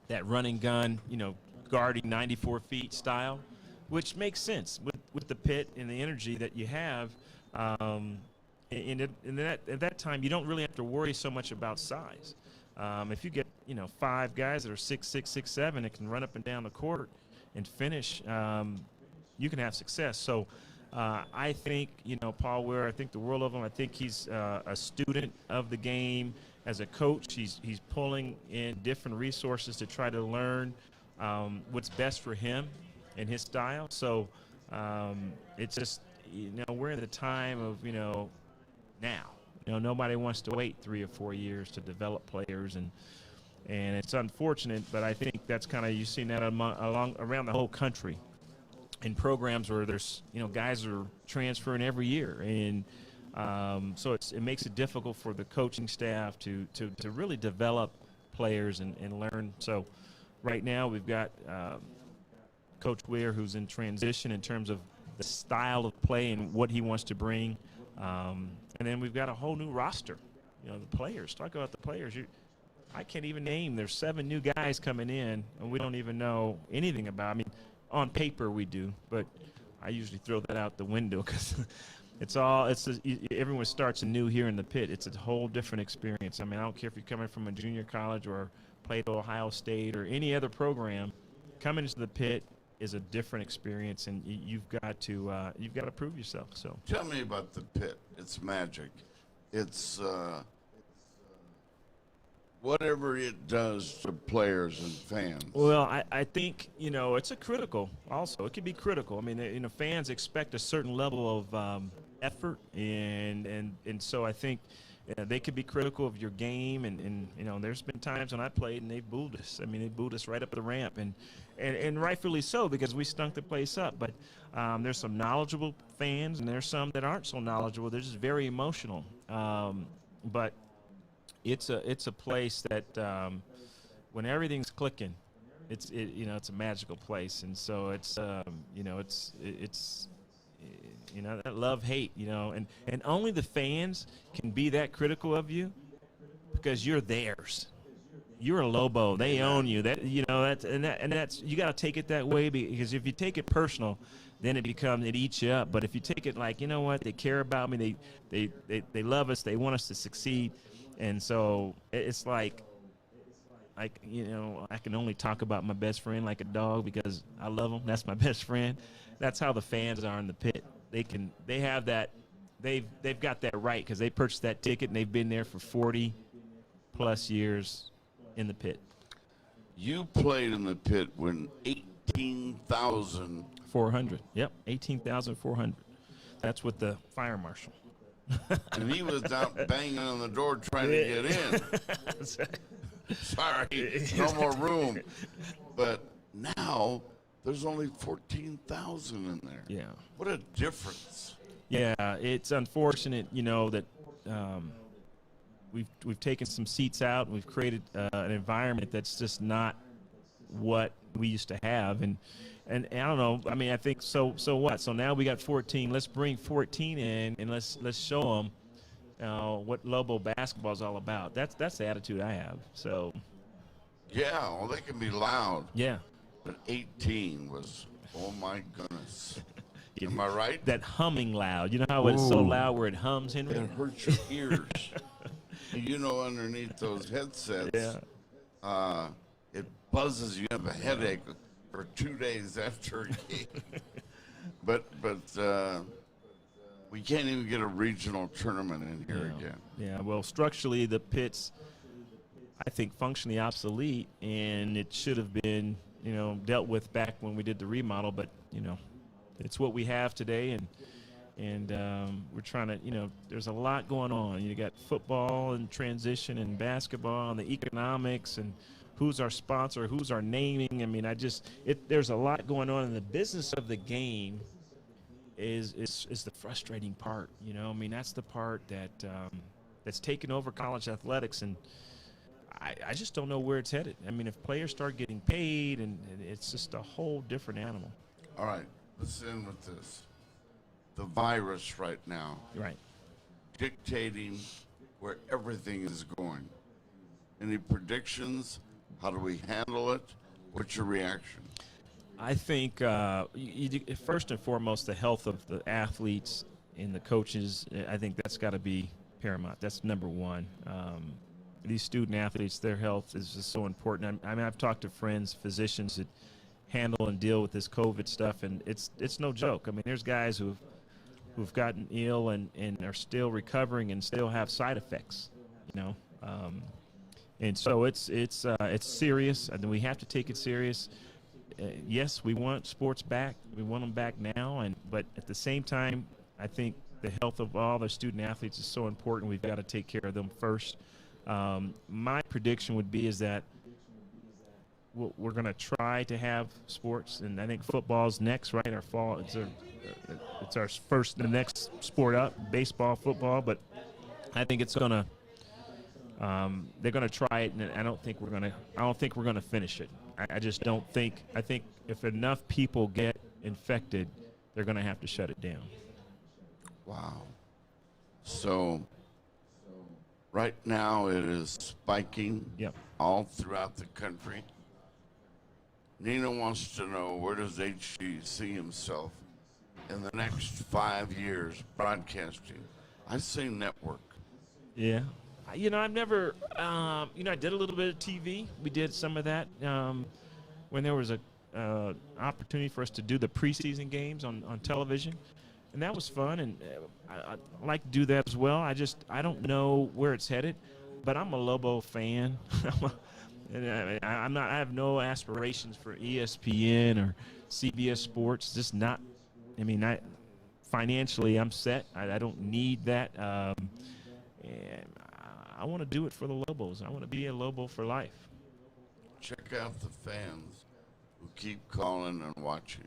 that running gun, you know, guarding 94 feet style, which makes sense with the pit and the energy that you have. At that time, you don't really have to worry so much about size. If you get, you know, 5 guys that are 6'6", 6'7", that can run up and down the court, and finish, you can have success. So I think, Paul Ware, I think the world of him. I think he's a student of the game. As a coach, he's pulling in different resources to try to learn what's best for him and his style. So it's just, we're in the time of, now. Nobody wants to wait 3 or 4 years to develop players, and it's unfortunate, but I think that's kind of, you've seen that around the whole country in programs where there's, guys are transferring every year, and so it makes it difficult for the coaching staff to really develop players and learn. So right now we've got Coach Weir, who's in transition in terms of the style of play and what he wants to bring. And then we've got a whole new roster. The players. Talk about the players. I can't even name. There's 7 new guys coming in, and we don't even know anything about. I mean, on paper we do, but I usually throw that out the window because everyone starts anew here in the pit. It's a whole different experience. I mean, I don't care if you're coming from a junior college or played at Ohio State or any other program. Coming into the pit is a different experience, and you've got to prove yourself. So tell me about the pit. It's magic. It's whatever it does to players and fans. Well, I think it's a critical. Also, it can be critical. I mean, fans expect a certain level of effort, and so I think they could be critical of your game, and there's been times when I played and they booed us. I mean, they booed us right up the ramp, and rightfully so, because we stunk the place up. But there's some knowledgeable fans, and there's some that aren't so knowledgeable. They're just very emotional. But it's a place that when everything's clicking, it's a magical place, and so it's that love-hate, and only the fans can be that critical of you because you're theirs. You're a Lobo. They own you. That's you got to take it that way, because if you take it personal, then it eats you up. But if you take it like, they care about me, they love us, they want us to succeed, and so it's like I can only talk about my best friend like a dog because I love him. That's my best friend. That's how the fans are in the pit. They have that. They've got that right because they purchased that ticket and they've been there for 40 plus years in the pit. You played in the pit when 18,400. Yep, 18,400. That's with the fire marshal. And he was out banging on the door trying to get in. Sorry, no more room. But now there's only 14,000 in there. Yeah. What a difference. Yeah, it's unfortunate, that we've taken some seats out and we've created an environment that's just not what we used to have. And I don't know. I mean, I think so what? So now we got 14. Let's bring 14 in and let's show them what Lobo basketball is all about. That's the attitude I have. So. Yeah, well, they can be loud. Yeah. But 18 was, oh my goodness. Am I right? That humming loud. You know how it's so loud where it hums, Henry? It hurts your ears. Underneath those headsets, it buzzes. You have a headache for 2 days after a game. But we can't even get a regional tournament in here again. Yeah, well, structurally, the pit's, I think, functionally obsolete, and it should have been, dealt with back when we did the remodel. But, it's what we have today, and we're trying to, there's a lot going on. You got football and transition and basketball and the economics and who's our sponsor, who's our naming. I mean, there's a lot going on, and the business of the game is the frustrating part. I mean, that's the part that's taken over college athletics, and I just don't know where it's headed. I mean, if players start getting paid, and it's just a whole different animal. All right, let's end with this. The virus right now. Right. Dictating where everything is going. Any predictions? How do we handle it? What's your reaction? I think first and foremost, the health of the athletes and the coaches, I think that's got to be paramount. That's number one. These student athletes, their health is just so important. I mean, I've talked to friends, physicians that handle and deal with this COVID stuff, and it's no joke. I mean, there's guys who've gotten ill and are still recovering and still have side effects, you know. And so it's serious, and we have to take it serious. Yes, we want sports back. We want them back now, but at the same time, I think the health of all the student athletes is so important. We've got to take care of them first. My prediction would be is that we're going to try to have sports, and I think football's next, right? Our fall, it's our first, the next sport up, baseball, football, but I think it's going to. They're going to try it, and I don't think we're going to finish it. I just don't think. I think if enough people get infected, they're going to have to shut it down. Wow. So right now it is spiking all throughout the country. Nina wants to know, where does HG see himself in the next 5 years broadcasting? I say network. Yeah. You know, I've never, I did a little bit of TV. We did some of that when there was a opportunity for us to do the preseason games on television. And that was fun, and I like to do that as well. I don't know where it's headed, but I'm a Lobo fan. I have no aspirations for ESPN or CBS Sports. Just not. I mean, financially, I'm set. I don't need that. And I want to do it for the Lobos. I want to be a Lobo for life. Check out the fans who keep calling and watching.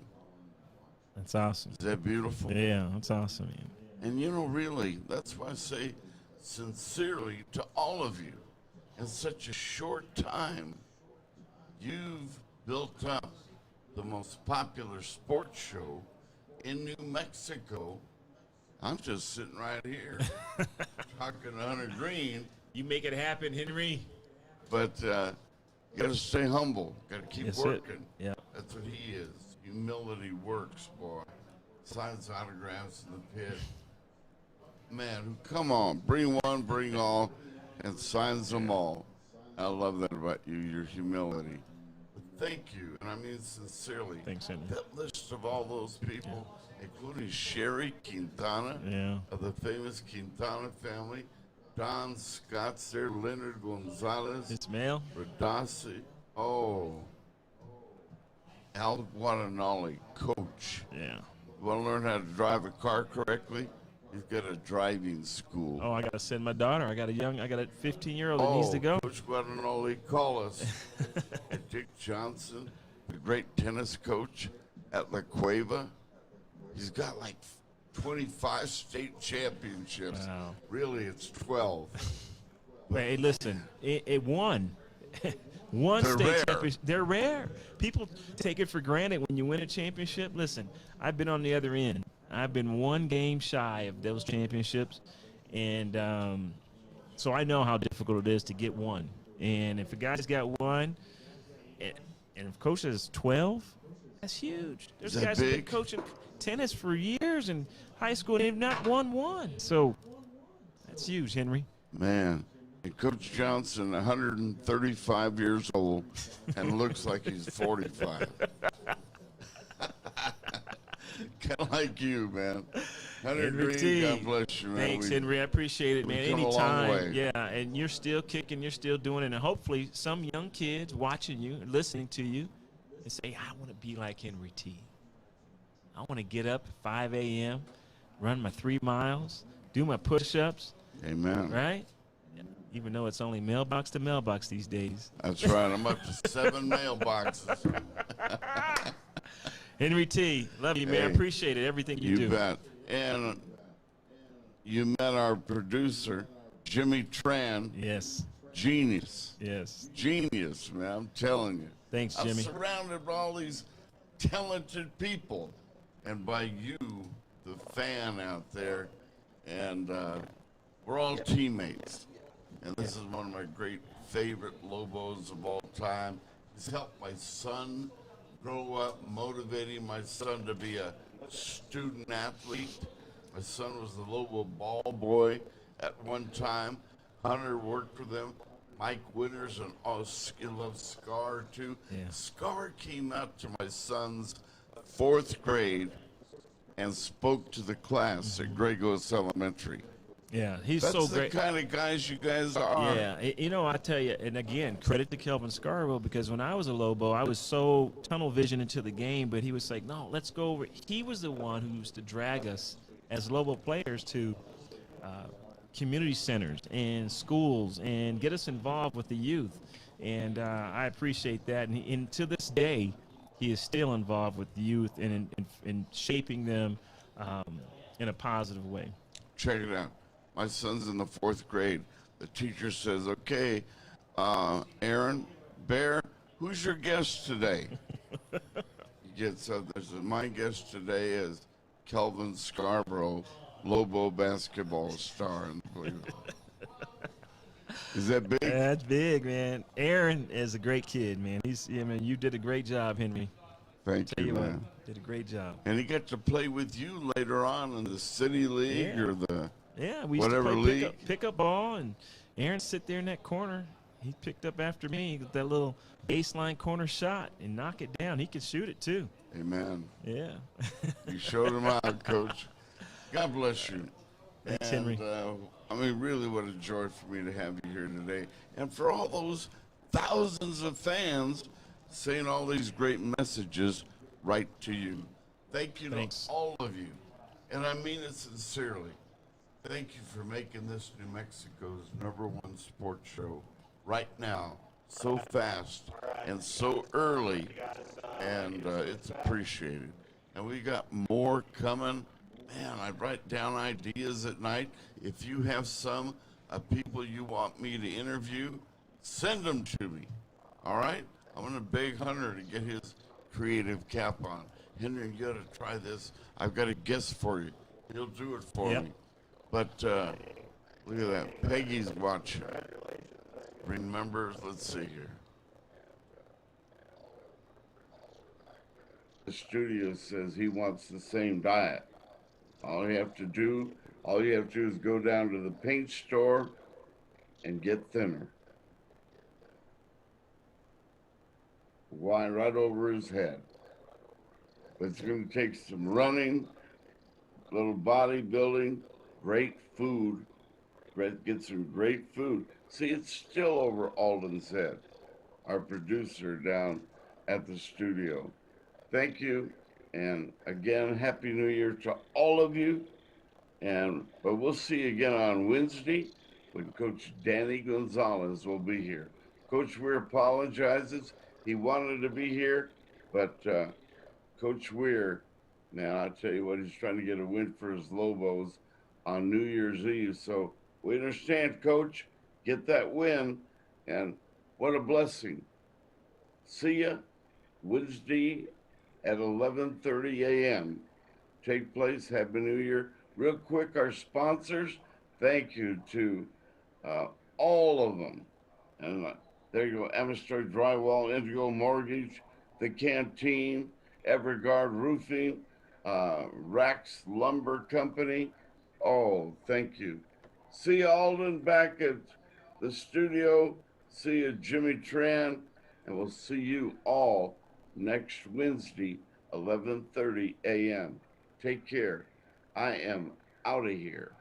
That's awesome. Is that beautiful? Yeah, that's awesome, man. And you know, really, that's why I say sincerely to all of you, in such a short time, you've built up the most popular sports show in New Mexico. I'm just sitting right here talking to Hunter Greene. You make it happen, Henry. But you got to stay humble. Got to keep working. Yeah. That's what he is. Humility works, boy. Signs autographs in the pit. Man, come on. Bring one, bring all, and signs them all. I love that about you, your humility. But thank you, and I mean sincerely. Thanks, Henry. That list of all those people, including Sherry Quintana of the famous Quintana family, Don Scott's there, Leonard Gonzalez, Ismail Radasi, Al Guadagnoli, coach. Yeah. You want to learn how to drive a car correctly? He's got a driving school. Oh, I got to send my daughter. I got a 15-year-old that needs to go. Coach Guadagnoli, call us. And Dick Johnson, the great tennis coach at La Cueva. He's got like 25 state championships. Wow. Really, it's 12. But hey, listen, it won. One They're state rare. championship. They're rare. People take it for granted when you win a championship. Listen, I've been on the other end. I've been one game shy of those championships, and so I know how difficult it is to get one. And if a guy's got one, and if coach has 12, that's huge. There's Is that guys who've been big? coaching tennis for years in high school and they've not won one. So that's huge, Henry. Man. And Coach Johnson, 135 years old, and looks like he's 45. Kind of like you, man. Hunter Henry Greene, T. God bless you, man. Thanks, Henry. I appreciate it, man. we've come a long Anytime. way. Yeah, and you're still kicking, you're still doing it. And hopefully some young kids watching you, listening to you, and say, I want to be like Henry T. I want to get up at 5 a.m., run my 3 miles, do my push-ups, Amen. right? Even though it's only mailbox to mailbox these days. That's right. I'm up to 7 mailboxes. Henry T., love you, man. I Hey, appreciate it, everything you do. You bet. And you met our producer, Jimmy Tran. Yes, Genius. yes. Genius, man. I'm telling you. Thanks, Jimmy. I'm surrounded by all these talented people. And by you, the fan out there. And we're all teammates. And this is one of my great favorite Lobos of all time. He's helped my son grow up, motivating my son to be a student athlete. My son was the Lobo ball boy at one time. Hunter worked with him. Mike Winters, and you love Scar too. Yeah. Scar came out to my son's 4th grade and spoke to the class at Gregos Elementary. Yeah, he's That's so the great. kind of guys you guys are. Yeah, you know, I tell you, and again, credit to Kelvin Scarborough, because when I was a Lobo, I was so tunnel vision into the game, but he was like, no, let's go over. He was the one who used to drag us as Lobo players to community centers and schools and get us involved with the youth. And I appreciate that. And to this day, he is still involved with the youth and in shaping them in a positive way. Check it out. My son's in the 4th grade. The teacher says, okay, Aaron, Bear, who's your guest today? He gets up there, says, my guest today is Kelvin Scarborough, Lobo basketball star. Unbelievable. Is that big? That's big, man. Aaron is a great kid, man. Man, you did a great job, Henry. Thank Tell you, you man. what, did a great job. And he got to play with you later on in the city league Yeah. or the Yeah, we used whatever to play league. pick up ball, and Aaron sit there in that corner. He picked up after me with that little baseline corner shot and knock it down. He could shoot it too. Amen. Yeah. You showed him out, Coach. God bless you. Thanks, and, Henry. I mean, really, what a joy for me to have you here today. And for all those thousands of fans saying all these great messages right to you. Thank you Thanks. to all of you. And I mean it sincerely. Thank you for making this New Mexico's #1 sports show right now, so fast and so early, and it's appreciated. And we got more coming. Man, I write down ideas at night. If you have some people you want me to interview, send them to me. All right? I'm going to beg Hunter to get his creative cap on. Henry, you got to try this. I've got a guest for you. He'll do it for Yep. me. But look at that. Peggy's watching. Remember, let's see here. The studio says he wants the same diet. All you have to do is go down to the paint store and get thinner. Wine right over his head. But it's going to take some running, little bodybuilding, great food. Get some great food. See, it's still over Alden's head, our producer down at the studio. Thank you. And again, Happy New Year to all of you. But we'll see you again on Wednesday when Coach Danny Gonzalez will be here. Coach Weir apologizes. He wanted to be here, but Coach Weir, man, I tell you what, he's trying to get a win for his Lobos on New Year's Eve. So we understand, Coach. Get that win, and what a blessing. See ya Wednesday at 11:30 a.m. Take place. Happy New Year. Real quick, our sponsors, thank you to all of them. And there you go, Amistad Drywall, Indigo Mortgage, the Canteen, Everguard Roofing, Rax Lumber Company. Oh, thank you. See you, Alden, back at the studio. See you, Jimmy Tran, and we'll see you all next Wednesday, 11:30 a.m. Take care. I am out of here.